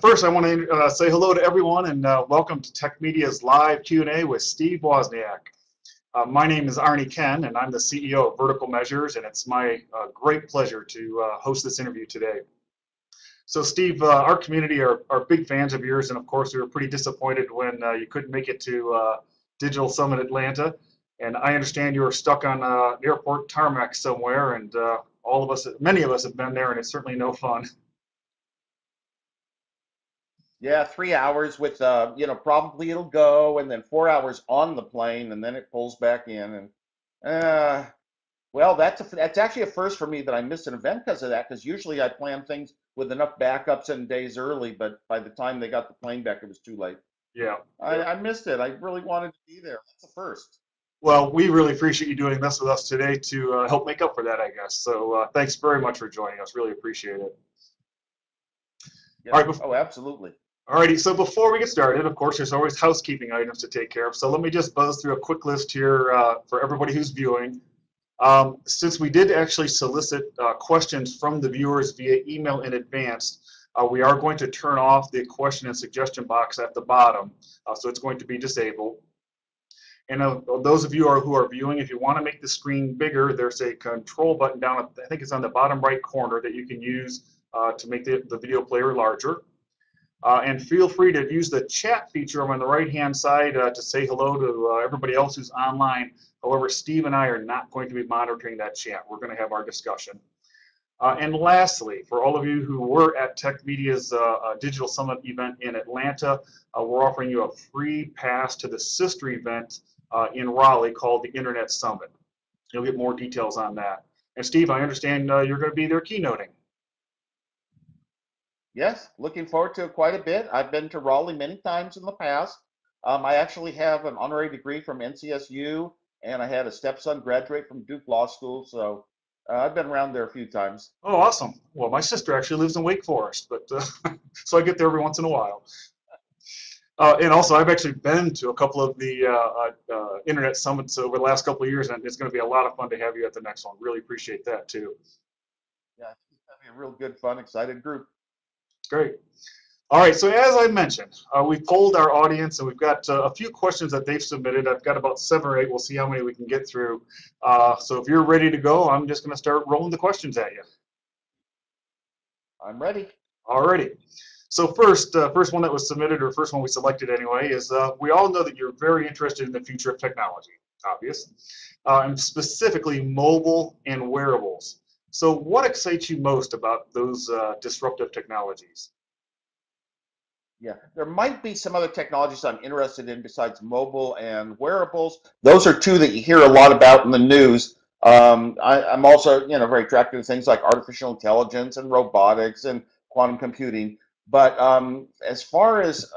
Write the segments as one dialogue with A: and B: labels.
A: First, I want to say hello to everyone and welcome to Tech Media's live Q&A with Steve Wozniak. My name is Arnie Ken, and I'm the CEO of Vertical Measures, and it's my great pleasure to host this interview today. So, Steve, our community are big fans of yours, and of course, we were pretty disappointed when you couldn't make it to Digital Summit Atlanta. And I understand you were stuck on airport tarmac somewhere, and all of us, many of us, have been there, and it's certainly no fun.
B: Yeah, 3 hours with probably it'll go, and then 4 hours on the plane, and then it pulls back in, and uh, well, that's actually a first for me that I missed an event because of that. Because usually I plan things with enough backups and days early, but by the time they got the plane back, it was too late.
A: Yeah.
B: I missed it. I really wanted to be there. That's a first.
A: Well, we really appreciate you doing this with us today to help make up for that, I guess. So thanks very much for joining us. Really appreciate it. All
B: Yep.
A: right,
B: Oh, absolutely.
A: alrighty. So before we get started, of course, there's always housekeeping items to take care of. So let me just buzz through a quick list here for everybody who's viewing. Since we did actually solicit questions from the viewers via email in advance, we are going to turn off the question and suggestion box at the bottom. So it's going to be disabled. And those of you who are viewing, if you want to make the screen bigger, there's a control button down, I think it's on the bottom right corner that you can use to make the video player larger. And feel free to use the chat feature on the right-hand side to say hello to everybody else who's online. However, Steve and I are not going to be monitoring that chat. We're going to have our discussion. And lastly, for all of you who were at Tech Media's Digital Summit event in Atlanta, we're offering you a free pass to the sister event in Raleigh called the Internet Summit. You'll get more details on that. And Steve, I understand you're going to be there keynoting.
B: Yes, looking forward to it quite a bit. I've been to Raleigh many times in the past. I actually have an honorary degree from NCSU, and I had a stepson graduate from Duke Law School, so I've been around there a few times.
A: Oh, awesome. Well, my sister actually lives in Wake Forest, but so I get there every once in a while. And also, I've actually been to a couple of the internet summits over the last couple of years, and it's going to be a lot of fun to have you at the next one. Really appreciate that too.
B: Yeah, it's gonna be a real good, fun, excited group.
A: Great. All right, so as I mentioned, we polled our audience, and we've got a few questions that they've submitted. I've got about 7 or 8. We'll see how many we can get through. So if you're ready to go, I'm just going to start rolling the questions at you.
B: I'm ready.
A: Alrighty. So first one that was submitted, or first one we selected anyway, is we all know that you're very interested in the future of technology, obvious, and specifically mobile and wearables. So what excites you most about those disruptive technologies?
B: Yeah, there might be some other technologies I'm interested in besides mobile and wearables. Those are two that you hear a lot about in the news. I'm also, very attracted to things like artificial intelligence and robotics and quantum computing. But as far as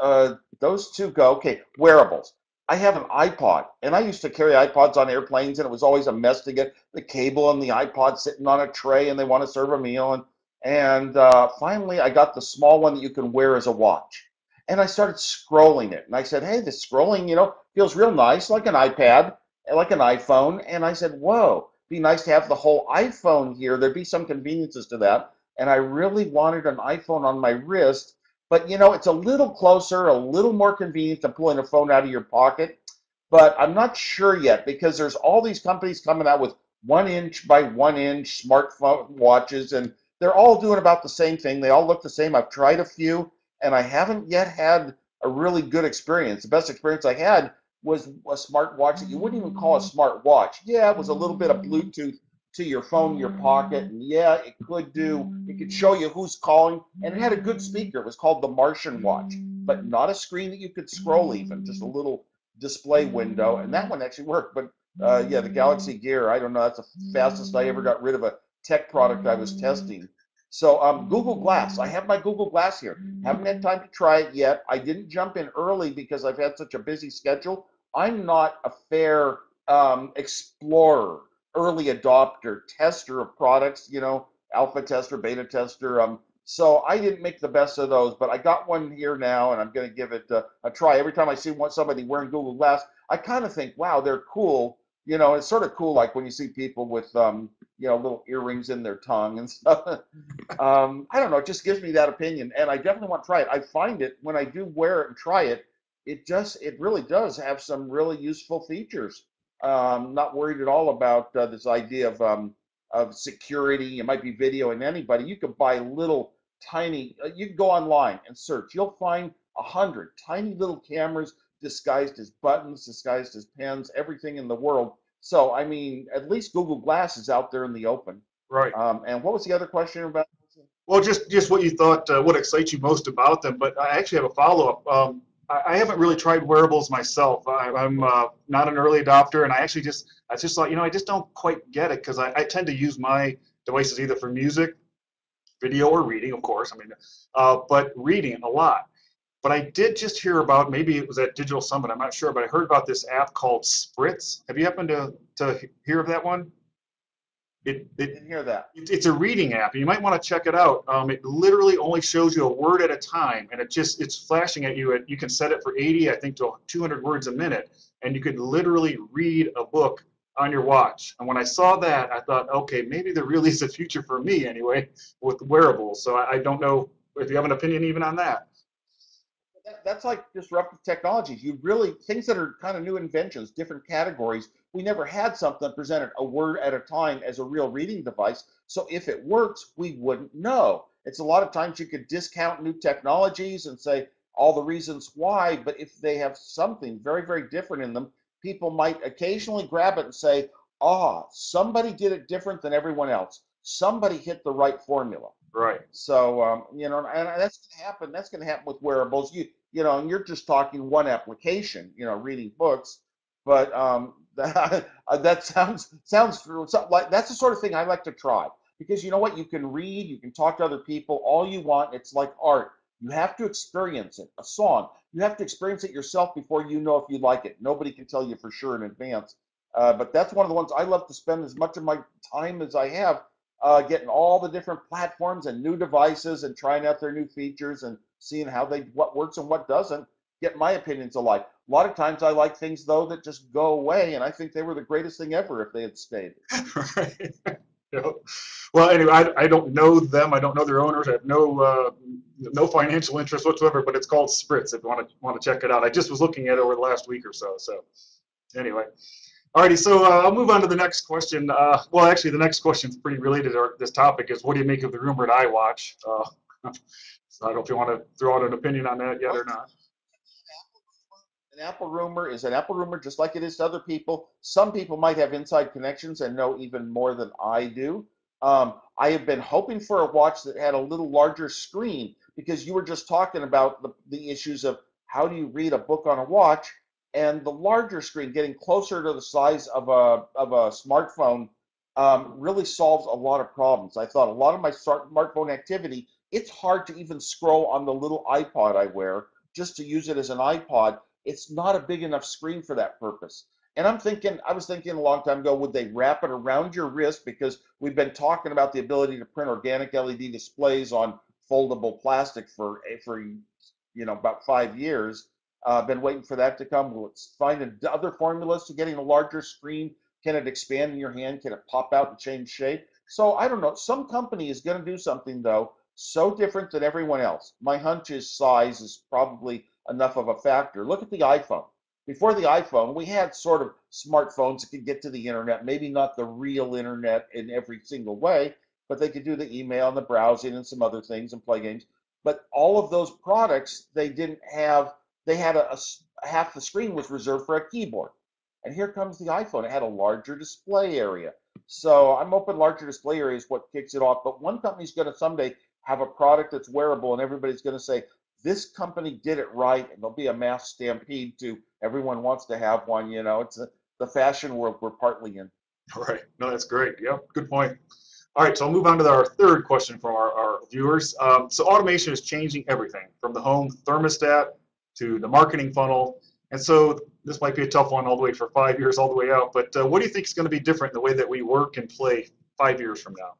B: those two go, okay, wearables. I have an iPod, and I used to carry iPods on airplanes, and it was always a mess to get the cable and the iPod sitting on a tray, and they want to serve a meal. And finally, I got the small one that you can wear as a watch, and I started scrolling it. And I said, hey, this scrolling, feels real nice, like an iPad, like an iPhone. And I said, whoa, be nice to have the whole iPhone here. There'd be some conveniences to that. And I really wanted an iPhone on my wrist. But, it's a little closer, a little more convenient than pulling a phone out of your pocket. But I'm not sure yet because there's all these companies coming out with 1 inch by 1 inch smartphone watches, and they're all doing about the same thing. They all look the same. I've tried a few, and I haven't yet had a really good experience. The best experience I had was a smart watch that you wouldn't even call a smart watch. Yeah, it was a little bit of Bluetooth to your phone in your pocket, and yeah, it could show you who's calling, and it had a good speaker. It was called the Martian watch, but not a screen that you could scroll even, just a little display window, and that one actually worked. But yeah, the Galaxy Gear, I don't know, that's the fastest I ever got rid of a tech product I was testing. So Google Glass, I have my Google Glass here. Haven't had time to try it yet. I didn't jump in early because I've had such a busy schedule. I'm not a fair explorer, early adopter, tester of products, alpha tester, beta tester. So I didn't make the best of those, but I got one here now, and I'm going to give it a try. Every time I see somebody wearing Google Glass, I kind of think, wow, they're cool. It's sort of cool, like when you see people with, little earrings in their tongue and stuff. I don't know. It just gives me that opinion, and I definitely want to try it. I find it when I do wear it and try it, it really does have some really useful features. Not worried at all about this idea of security. It might be videoing anybody. You could buy little tiny. You can go online and search. You'll find 100 tiny little cameras disguised as buttons, disguised as pens, everything in the world. So I mean, at least Google Glass is out there in the open.
A: Right.
B: And what was the other question about?
A: Well, just what you thought, what excites you most about them. But I actually have a follow-up. I haven't really tried wearables myself. I'm not an early adopter, and I just thought, I just don't quite get it because I tend to use my devices either for music, video, or reading, of course. I mean, but reading a lot. But I did just hear about, maybe it was at Digital Summit, I'm not sure, but I heard about this app called Spritz. Have you happened to hear of that one?
B: I didn't hear that.
A: It's a reading app. You might want to check it out. It literally only shows you a word at a time, and it's flashing at you. You can set it for 80, I think, to 200 words a minute, and you could literally read a book on your watch. And when I saw that, I thought, okay, maybe there really is a future for me anyway with wearables. So I don't know if you have an opinion even on that.
B: That's like disruptive technologies. You really, things that are kind of new inventions, different categories. We never had something that presented a word at a time as a real reading device. So if it works, we wouldn't know. It's a lot of times you could discount new technologies and say all the reasons why, but if they have something very, very different in them, people might occasionally grab it and say, somebody did it different than everyone else. Somebody hit the right formula.
A: Right.
B: So and that's going to happen. That's going to happen with wearables. And you're just talking one application. Reading books, but that sounds like that's the sort of thing I like to try because you know what? You can read, you can talk to other people, all you want. It's like art. You have to experience it. A song, you have to experience it yourself before you know if you like it. Nobody can tell you for sure in advance. But that's one of the ones I love to spend as much of my time as I have getting all the different platforms and new devices and trying out their new features and seeing what works and what doesn't. Get my opinions alike. A lot of times I like things though that just go away, and I think they were the greatest thing ever if they had stayed.
A: Right. Yeah. Well, anyway, I don't know them. I don't know their owners. I have no financial interest whatsoever. But it's called Spritz. If you want to check it out, I just was looking at it over the last week or so. So anyway. Alrighty, so I'll move on to the next question. Well, actually, the next question is pretty related to this topic is what do you make of the rumored iWatch? So I don't know if you want to throw out an opinion on that yet or not.
B: An Apple rumor is an Apple rumor, just like it is to other people. Some people might have inside connections and know even more than I do. I have been hoping for a watch that had a little larger screen because you were just talking about the issues of how do you read a book on a watch, and the larger screen, getting closer to the size of a smartphone, really solves a lot of problems. I thought a lot of my smartphone activity, it's hard to even scroll on the little iPod I wear just to use it as an iPod. It's not a big enough screen for that purpose. And I was thinking a long time ago, would they wrap it around your wrist? Because we've been talking about the ability to print organic LED displays on foldable plastic for about 5 years. Been waiting for that to come. Will it find other formulas to getting a larger screen? Can it expand in your hand? Can it pop out and change shape? So I don't know. Some company is going to do something though so different than everyone else. My hunch is size is probably enough of a factor. Look at the iPhone. Before the iPhone, we had sort of smartphones that could get to the internet, maybe not the real internet in every single way, but they could do the email and the browsing and some other things and play games. But all of those products, they didn't have, they had half the screen was reserved for a keyboard. And here comes the iPhone. It had a larger display area. So I'm hoping larger display area is what kicks it off. But one company's going to someday have a product that's wearable and everybody's going to say, this company did it right, and there'll be a mass stampede to everyone wants to have one. It's the fashion world we're partly in.
A: All right. No, that's great. Yep. Good point. All right. So I'll move on to our third question from our viewers. So automation is changing everything from the home thermostat to the marketing funnel. And so this might be a tough one all the way for 5 years, all the way out. But what do you think is going to be different in the way that we work and play 5 years from now?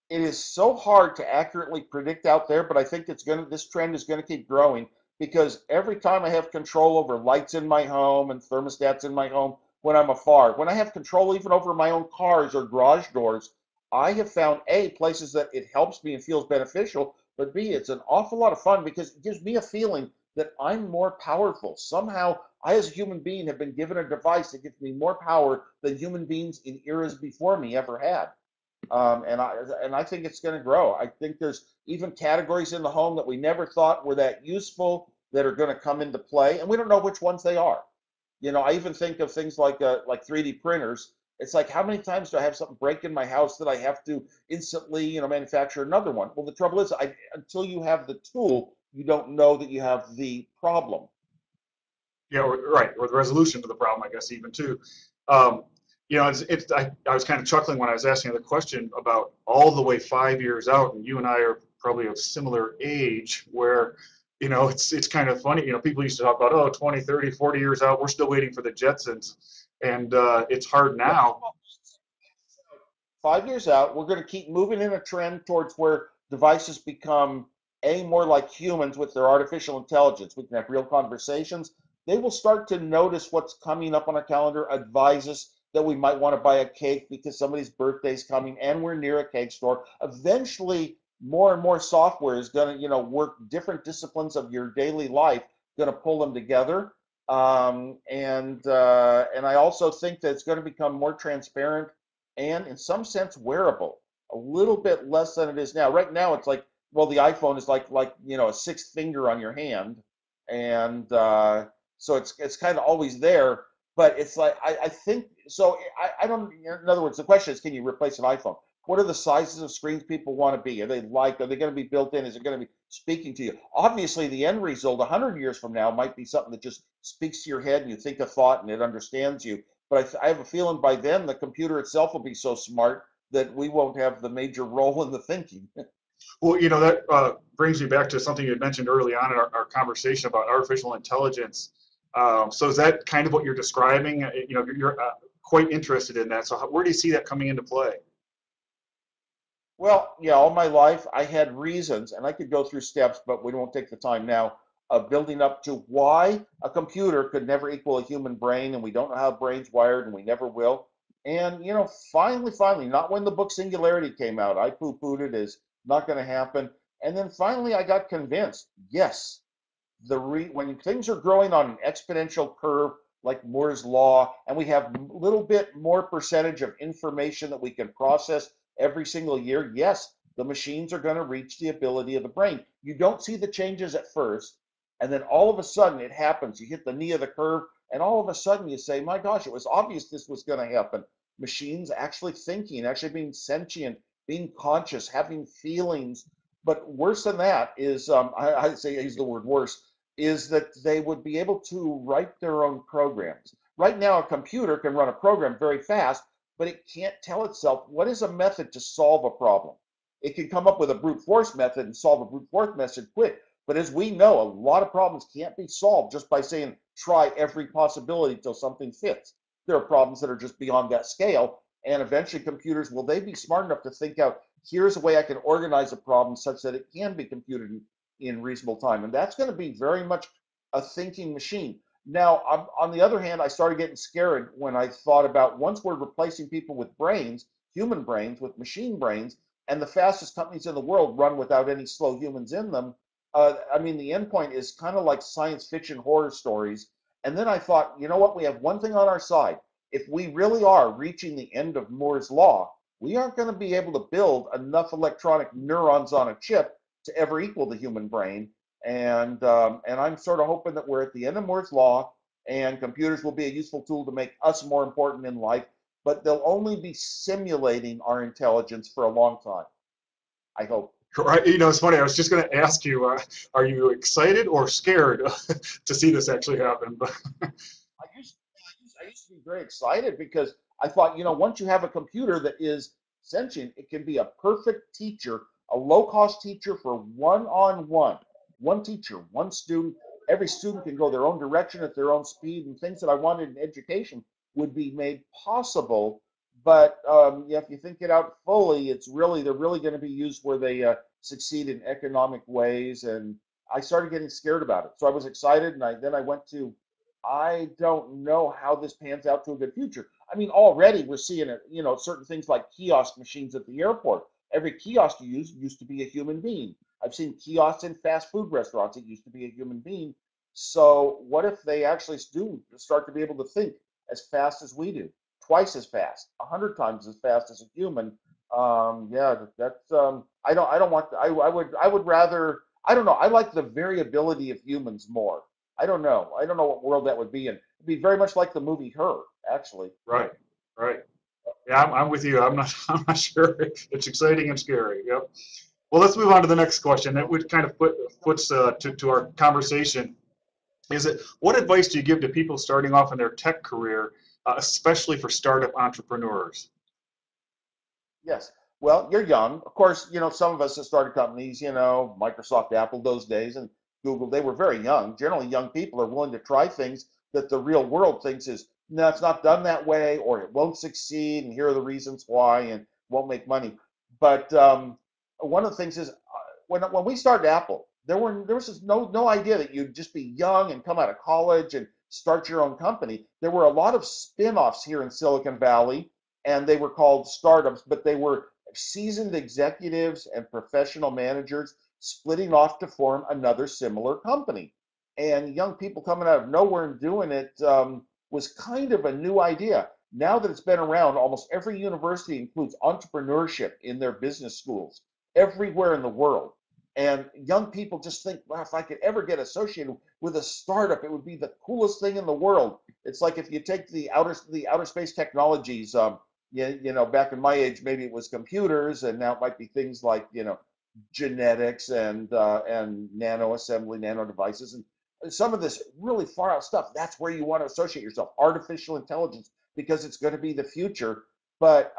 B: It is so hard to accurately predict out there, but I think this trend is going to keep growing because every time I have control over lights in my home and thermostats in my home, when I'm afar. When I have control even over my own cars or garage doors, I have found A, places that it helps me and feels beneficial, but B, it's an awful lot of fun because it gives me a feeling that I'm more powerful. Somehow, I as a human being have been given a device that gives me more power than human beings in eras before me ever had. And I think it's going to grow. I think there's even categories in the home that we never thought were that useful that are going to come into play, and we don't know which ones they are. I even think of things like 3D printers. It's like, how many times do I have something break in my house that I have to instantly, manufacture another one? Well, the trouble is, until you have the tool, you don't know that you have the problem.
A: Yeah, right, or the resolution to the problem, I guess, even too. Um, I was kind of chuckling when I was asking the question about all the way 5 years out, and you and I are probably of similar age, where, it's kind of funny. People used to talk about, oh, 20, 30, 40 years out, we're still waiting for the Jetsons, and it's hard
B: Yeah.
A: now.
B: 5 years out, we're going to keep moving in a trend towards where devices become more like humans with their artificial intelligence. We can have real conversations. They will start to notice what's coming up on a calendar, advise us that we might want to buy a cake because somebody's birthday is coming and we're near a cake store. Eventually, more and more software is going to, work different disciplines of your daily life, going to pull them together. And I also think that it's going to become more transparent and in some sense wearable, a little bit less than it is now. Right now, it's like, well, the iPhone is like a sixth finger on your hand, and so it's kind of always there. But it's like I think so. I don't. In other words, the question is, can you replace an iPhone? What are the sizes of screens people want to be? Are they going to be built in? Is it going to be speaking to you? Obviously, the end result 100 years from now might be something that just speaks to your head and you think a thought and it understands you. But I have a feeling by then the computer itself will be so smart that we won't have the major role in the thinking.
A: Well, that brings me back to something you had mentioned early on in our conversation about artificial intelligence. So is that kind of what you're describing? You're quite interested in that. So where do you see that coming into play?
B: Well, yeah, all my life I had reasons, and I could go through steps, but we won't take the time now of building up to why a computer could never equal a human brain, and we don't know how brains wired, and we never will. And finally, not when the book Singularity came out, I poo-pooed it as not going to happen. And then finally, I got convinced. Yes, when things are growing on an exponential curve like Moore's law, and we have a little bit more percentage of information that we can process every single year, yes, the machines are going to reach the ability of the brain. You don't see the changes at first, and then all of a sudden it happens. You hit the knee of the curve, and all of a sudden you say, my gosh, it was obvious this was going to happen. Machines actually thinking, actually being sentient, being conscious, having feelings. But worse than that is, I say I use the word worse, is that they would be able to write their own programs. Right now, a computer can run a program very fast, but it can't tell itself what is a method to solve a problem. It can come up with a brute force method and solve a brute force method quick. But as we know, a lot of problems can't be solved just by saying, try every possibility until something fits. There are problems that are just beyond that scale. And eventually, computers, will they be smart enough to think out, here's a way I can organize a problem such that it can be computed in reasonable time? And that's going to be very much a thinking machine. Now, on the other hand, I started getting scared when I thought about once we're replacing people with brains, human brains, with machine brains, and the fastest companies in the world run without any slow humans in them. I mean, the end point is kind of like science fiction horror stories. And then I thought, you know what? We have one thing on our side. If we really are reaching the end of Moore's law, we aren't going to be able to build enough electronic neurons on a chip to ever equal the human brain. And I'm sort of hoping that we're at the end of Moore's law, and computers will be a useful tool to make us more important in life, but they'll only be simulating our intelligence for a long time, I hope.
A: Right. It's funny. I was just going to ask you, are you excited or scared to see this actually happen?
B: I used to be very excited because I thought, once you have a computer that is sentient, it can be a perfect teacher, a low-cost teacher for one-on-one, one teacher, one student. Every student can go their own direction at their own speed, and things that I wanted in education would be made possible. But yeah, if you think it out fully, they're really going to be used where they succeed in economic ways. And I started getting scared about it. So I was excited, and then I went to I don't know how this pans out to a good future. I mean, already we're seeing it, certain things like kiosk machines at the airport. Every kiosk you use used to be a human being. I've seen kiosks in fast food restaurants. It used to be a human being. So what if they actually do start to be able to think as fast as we do, twice as fast, 100 times as fast as a human? Yeah, that's I don't want I would rather I don't know. I like the variability of humans more. I don't know. I don't know what world that would be in. It'd be very much like the movie Her, actually.
A: Right, right. Yeah, I'm with you. I'm not I'm not sure. It's exciting and scary. Yep. Well, let's move on to the next question. That would kind of puts to our conversation. Is it what advice do you give to people starting off in their tech career, especially for startup entrepreneurs?
B: Yes. Well, you're young. Of course, some of us that started companies, Microsoft, Apple, those days, and Google, they were very young. Generally, young people are willing to try things that the real world thinks is, no, it's not done that way, or it won't succeed, and here are the reasons why, and won't make money. But one of the things is, when we started Apple, there was just no idea that you'd just be young and come out of college and start your own company. There were a lot of spin-offs here in Silicon Valley, and they were called startups, but they were seasoned executives and professional managers splitting off to form another similar company. And young people coming out of nowhere and doing it was kind of a new idea. Now that it's been around, almost every university includes entrepreneurship in their business schools everywhere in the world. And young people just think, wow, if I could ever get associated with a startup, it would be the coolest thing in the world. It's like if you take the outer space technologies, back in my age, maybe it was computers, and now it might be things like, genetics and nano assembly, nano devices, and some of this really far out stuff. That's where you want to associate yourself. Artificial intelligence, because it's going to be the future. But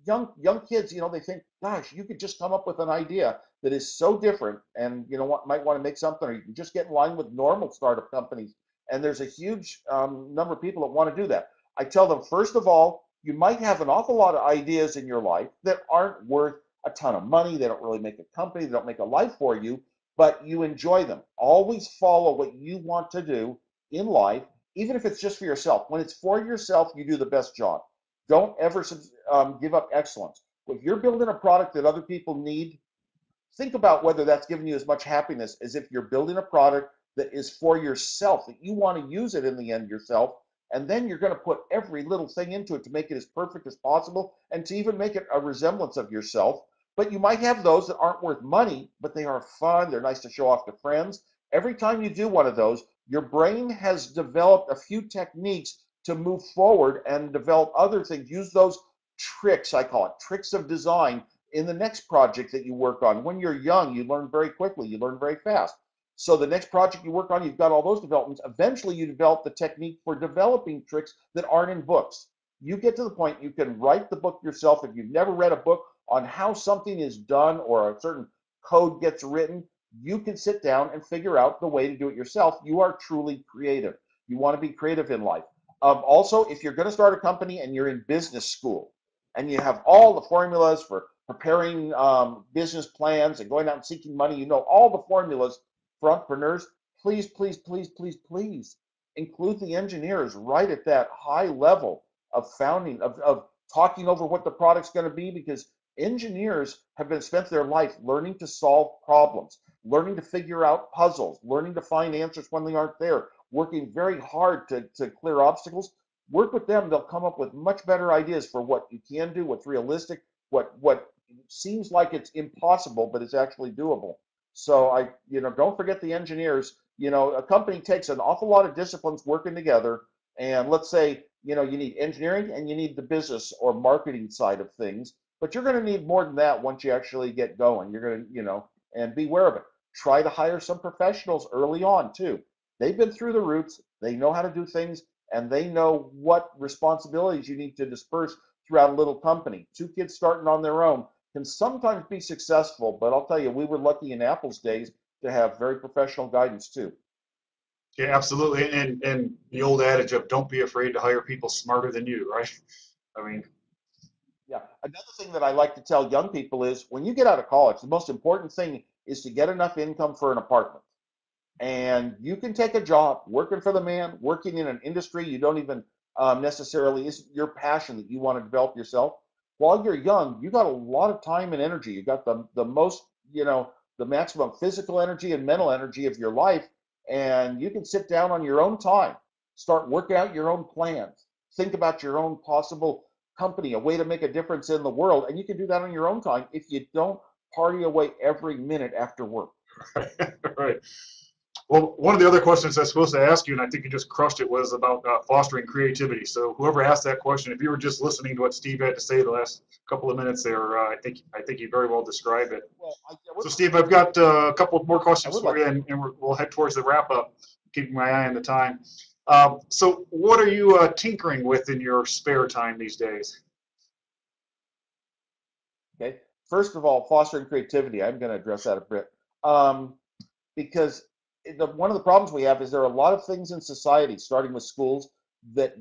B: young kids, they think, gosh, you could just come up with an idea that is so different, and what might want to make something, or you can just get in line with normal startup companies. And there's a huge number of people that want to do that. I tell them, first of all, you might have an awful lot of ideas in your life that aren't worth a ton of money. They don't really make a company, they don't make a life for you, but you enjoy them. Always follow what you want to do in life, even if it's just for yourself. When it's for yourself, you do the best job. Don't ever give up excellence. If you're building a product that other people need, think about whether that's giving you as much happiness as if you're building a product that is for yourself, that you want to use it in the end yourself. And then you're going to put every little thing into it to make it as perfect as possible and to even make it a resemblance of yourself. But you might have those that aren't worth money, but they are fun. They're nice to show off to friends. Every time you do one of those, your brain has developed a few techniques to move forward and develop other things. Use those tricks, I call it tricks of design, in the next project that you work on. When you're young, you learn very quickly, you learn very fast. So the next project you work on, you've got all those developments. Eventually, you develop the technique for developing tricks that aren't in books. You get to the point you can write the book yourself. If you've never read a book on how something is done or a certain code gets written, you can sit down and figure out the way to do it yourself. You are truly creative. You want to be creative in life. Also, if you're going to start a company and you're in business school and you have all the formulas for preparing business plans and going out and seeking money, all the formulas for entrepreneurs, please, please, please, please, please include the engineers right at that high level of founding, of talking over what the product's going to be, because engineers have been spent their life learning to solve problems, learning to figure out puzzles, learning to find answers when they aren't there, working very hard to clear obstacles. Work with them, they'll come up with much better ideas for what you can do, what's realistic, what seems like it's impossible, but it's actually doable. So don't forget the engineers. A company takes an awful lot of disciplines working together. And let's say, you need engineering and you need the business or marketing side of things, but you're going to need more than that once you actually get going. You're going to, and be aware of it. Try to hire some professionals early on too. They've been through the roots. They know how to do things, and they know what responsibilities you need to disperse throughout a little company. Two kids starting on their own can sometimes be successful, but I'll tell you, we were lucky in Apple's days to have very professional guidance too.
A: Yeah, absolutely. And the old adage of don't be afraid to hire people smarter than you, right? I mean,
B: Yeah. Another thing that I like to tell young people is when you get out of college, the most important thing is to get enough income for an apartment. And you can take a job working for the man, working in an industry you don't even necessarily is your passion that you want to develop yourself. While you're young, you got a lot of time and energy. You got the most, the maximum physical energy and mental energy of your life, and you can sit down on your own time, start working out your own plans, think about your own possible company, a way to make a difference in the world, and you can do that on your own time if you don't party away every minute after work.
A: Right. Well, one of the other questions I was supposed to ask you, and I think you just crushed it, was about fostering creativity. So whoever asked that question, if you were just listening to what Steve had to say the last couple of minutes there, I think you very well described it.
B: Well,
A: So Steve, I've got a couple more
B: I
A: questions
B: would
A: for
B: like
A: you, and we'll head towards the wrap up, keeping my eye on the time. So what are you tinkering with in your spare time these days?
B: Okay. First of all, fostering creativity. I'm going to address that a bit um, because one of the problems we have is there are a lot of things in society, starting with schools, that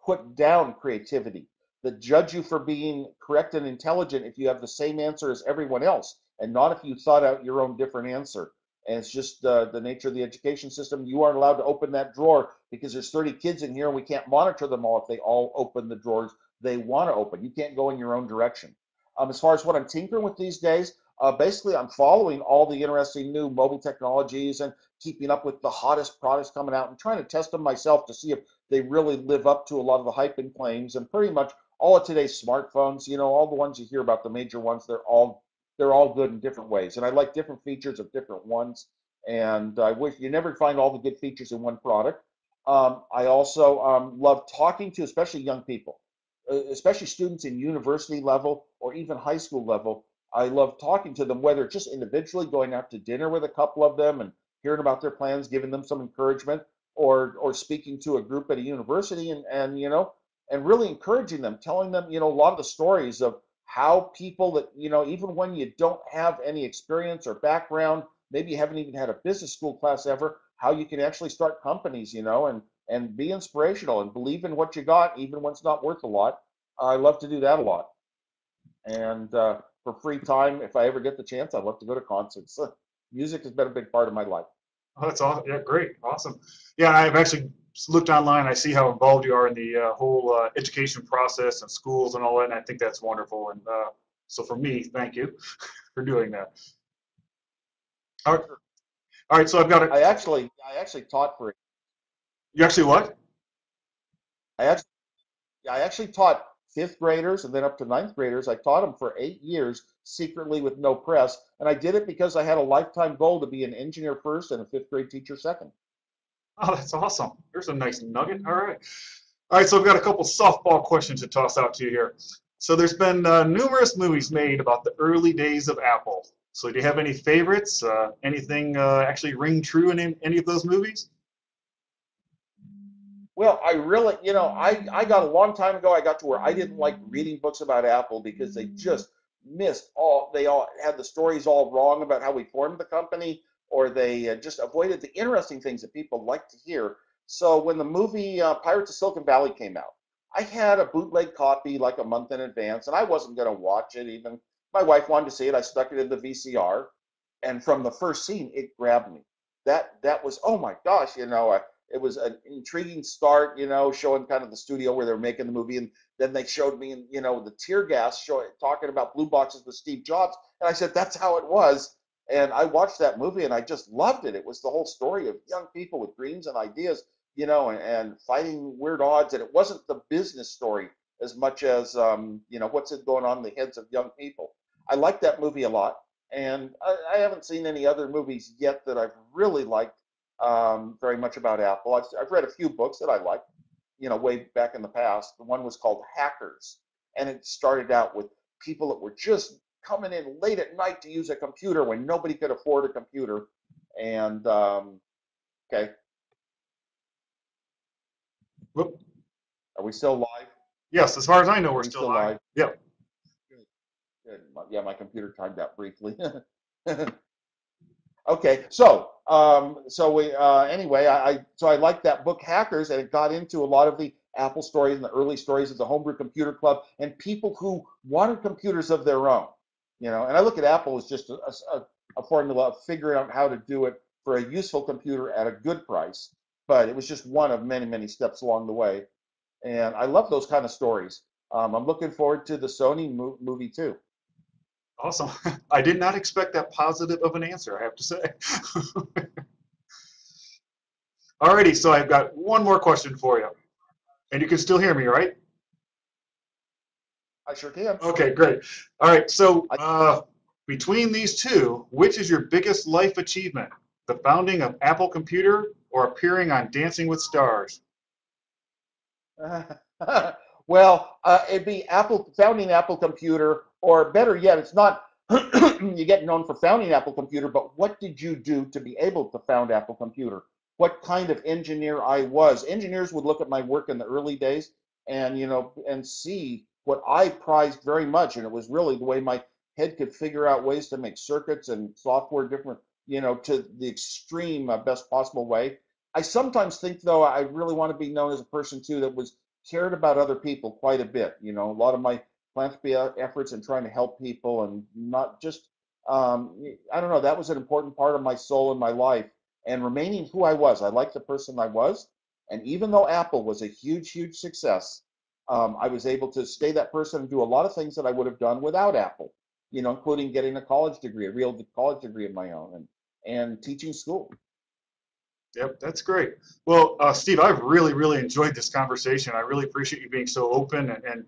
B: put down creativity, that judge you for being correct and intelligent if you have the same answer as everyone else, and not if you thought out your own different answer. And it's just the nature of the education system. You aren't allowed to open that drawer because there's 30 kids in here and we can't monitor them all if they all open the drawers they want to open. You can't go in your own direction. As far as what I'm tinkering with these days, basically I'm following all the interesting new mobile technologies and keeping up with the hottest products coming out and trying to test them myself to see if they really live up to a lot of the hype and claims. And pretty much all of today's smartphones, all the ones you hear about, the major ones, they're all good in different ways. And I like different features of different ones. And I wish you never find all the good features in one product. I also love talking to, especially young people, especially students in university level or even high school level. I love talking to them, whether just individually going out to dinner with a couple of them and hearing about their plans, giving them some encouragement, or speaking to a group at a university and really encouraging them, telling them a lot of the stories of how people that even when you don't have any experience or background, maybe you haven't even had a business school class ever, how you can actually start companies, and be inspirational and believe in what you got, even when it's not worth a lot. I love to do that a lot. And for free time, if I ever get the chance, I'd love to go to concerts. Music has been a big part of my life.
A: Oh, that's awesome. Yeah, great. Awesome. Yeah, I've actually looked online. I see how involved you are in the whole education process and schools and all that, and I think that's wonderful. And so for me, thank you for doing that. All right.
B: Sure.
A: All right. So I've got a
B: I
A: couple.
B: actually, I actually taught for,
A: You actually what?
B: I actually, I actually taught fifth graders and then up to ninth graders. I taught them for 8 years secretly with no press, and I did it because I had a lifetime goal to be an engineer first and a fifth grade teacher second.
A: Oh, that's awesome. There's a nice nugget. All right. All right. So I've got a couple softball questions to toss out to you here. So there's been numerous movies made about the early days of Apple. So do you have any favorites? Anything actually ring true in any of those movies?
B: Well, I really, I got a long time ago, I got to where I didn't like reading books about Apple because they just they all had the stories all wrong about how we formed the company, or they just avoided the interesting things that people like to hear. So when the movie Pirates of Silicon Valley came out, I had a bootleg copy like a month in advance, and I wasn't going to watch it even. My wife wanted to see it. I stuck it in the VCR, and from the first scene, it grabbed me. That was, oh my gosh, it was an intriguing start, showing kind of the studio where they were making the movie, and then they showed me, the tear gas show talking about blue boxes with Steve Jobs, and I said that's how it was, and I watched that movie and I just loved it. It was the whole story of young people with dreams and ideas, and fighting weird odds, and it wasn't the business story as much as what's it going on in the heads of young people. I liked that movie a lot, and I haven't seen any other movies yet that I've really liked very much about Apple. I've read a few books that I like, way back in the past. The one was called Hackers, and it started out with people that were just coming in late at night to use a computer when nobody could afford a computer. And okay,
A: Whoop.
B: are we still live?
A: Yes, as far as I know,
B: Are
A: we're
B: we
A: still
B: still
A: live.
B: live?
A: Yep.
B: Good. Good. Yeah, my computer timed out briefly. Okay, so we anyway, so I liked that book Hackers, and it got into a lot of the Apple stories and the early stories of the Homebrew Computer Club and people who wanted computers of their own, And I look at Apple as just a formula of figuring out how to do it for a useful computer at a good price. But it was just one of many, many steps along the way. And I love those kind of stories. I'm looking forward to the Sony movie too.
A: Awesome. I did not expect that positive of an answer, I have to say. Alrighty, so I've got one more question for you. And you can still hear me, right?
B: I sure can.
A: Okay, great. All right, so
B: I,
A: between these two, which is your biggest life achievement? The founding of Apple Computer or appearing on Dancing with Stars?
B: well, it'd be Apple founding Apple Computer, or better yet, it's not you get known for founding Apple Computer, but what did you do to be able to found Apple Computer? What kind of engineer I was? Engineers would look at my work in the early days and and see what I prized very much, and it was really the way my head could figure out ways to make circuits and software different, to the extreme best possible way. I sometimes think, though, I really want to be known as a person too that was cared about other people quite a bit. A lot of my philanthropy efforts and trying to help people and not just, I don't know, that was an important part of my soul and my life and remaining who I was. I liked the person I was. And even though Apple was a huge, huge success, I was able to stay that person and do a lot of things that I would have done without Apple, including getting a college degree, a real college degree of my own, and teaching school.
A: Yep, that's great. Well, Steve, I've really, really enjoyed this conversation. I really appreciate you being so open and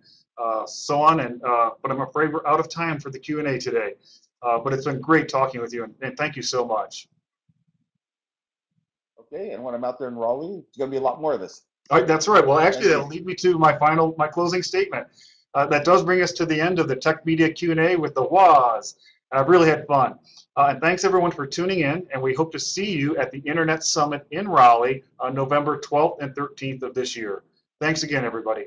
A: so on. But I'm afraid we're out of time for the Q&A today. But it's been great talking with you, and thank you so much.
B: Okay, and when I'm out there in Raleigh, it's going to be a lot more of this.
A: All right, that's right. Well, actually,
B: Thank
A: that'll lead me to my closing statement. That does bring us to the end of the Tech Media Q&A with the Woz. I've really had fun. And thanks everyone for tuning in, and we hope to see you at the Internet Summit in Raleigh on November 12th and 13th of this year. Thanks again, everybody.